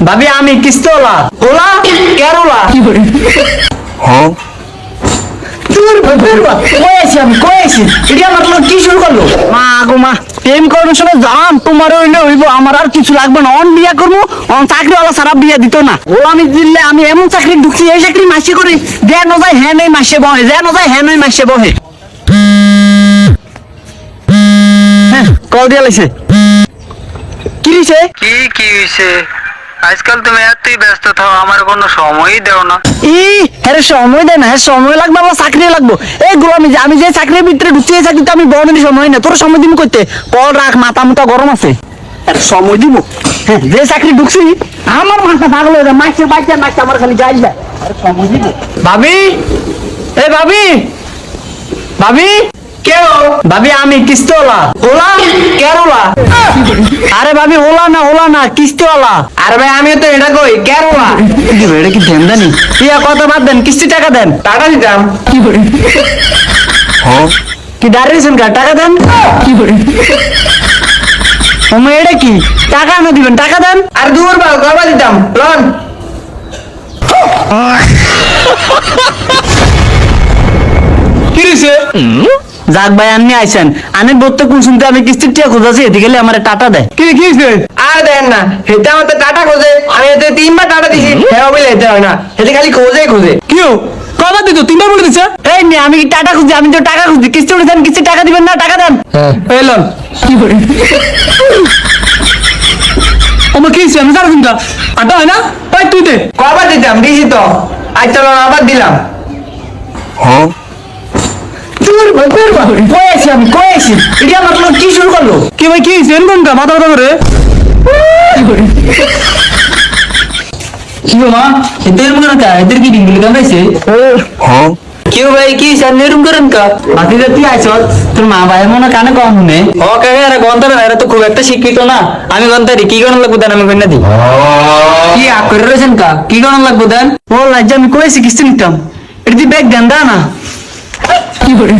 ভাবি আমি কিস্তওয়ালা OLA Kerala Huh? কয়েছি এটা আমার লোক কি শুরু করলো মা গো মা প্রেম করার সময় জান তোমার হইলে হইব আমার আর কিছু লাগবে না অন বিয়া করবো অন চাকরিওয়ালা সারা বিয়া দিত না ও আমি দিলে আমি এমন চাকরি ঢুকছি এই চাকরি মাসে করি যেন যায় হ্যাঁ নেই মাসে বহে যেন যায় হ্যাঁ নই মাসে বহে হ্যাঁ কল দিয়া লাইছে কি দিছে কি হইছে? আজকাল তুমি এতই ব্যস্ত থাও, আমার কোনো সময়ই দেও না। হ্যাঁ সময় দেয় না হ্যাঁ সময় লাগবে আমার চাকরি লাগবো এই গোলামি যে আমি যে চাকরির ভিতরে ঢুকছি এই চাকরিতে আমি বড় সময় না তোর সময় দিব করতে কল রাখ মাথা মুটা গরম আছে আর সময় দিব হ্যাঁ যে চাকরি ঢুকছি আমার মাথা পাগল হয়ে যায় মাসে বাচ্চা মাসে আমার খালি যাই যায় আর সময় দিব ভাবি এ ভাবি ভাবি কেউ ভাবি আমি কিস্তওয়ালা ওলা কেরলা আরে ভাবি ওলা না কিস্তওয়ালা আরে ভাই আমি তো এটা কই কেরলা এটা কি দেন জানি ইয়া কত বাদ দেন কিস্তি টাকা দেন টাকা দিতাম কি করে Huh? কি দাঁড়িয়েছেন কা টাকা দেন কি করে এটা কি টাকা না দিবেন টাকা দেন আর দুবার বাল গবা দিতাম লন কি হইছে যাক ভাই আপনি আইছেন আমি বলতে কোন শুনতে আমি কিস্তির টিয়া খোঁজাছি এদিকে গেলে আমার টাটা দেয় কি হইছে আর দেন না এটা আমার তো টাটা খোঁজে আমি এতে তিনবার টাটা দিছি হ্যাঁ বলে এটা হয় না এটা খালি খোঁজে কিও কবে দিত তিনবার বলে দিছে এই নে আমি কি টাটা খুঁজি আমি তো টাকা খুঁজি কিস্তি উঠে কিস্তি টাকা দিবেন না টাকা দেন হ্যাঁ এলাম কি করে আমার কি হইছে আমি জানি কোনটা আটা হয় না তাই তুই দে কবে দিতাম দিছি তো আজ চলো আবার দিলাম Huh? কয়েছি এটা আমার লোক কি শুরু করলো কি ভাই কি এরকম মাথা মাথা করে কি মা এদের মনে কা এদের কি ডিঙ্গলি কামাইছে Huh? কেউ ভাই কি এরকম করেন কা বাকি যে তুই আইছ তোর মা ভাই মনে কানে কম শুনে ও কাকে আরে গন্তার এরা তো খুব একটা শিক্ষিত না আমি গন্তারি কি গণ লাগবো দেন আমি কইনা দিই কি আক করে রয়েছেন কা কি গণ লাগবো দেন ও লাজ্জা আমি কইছি কিস্তি নিতাম এটা দি ব্যাগ দেন দা না কি করে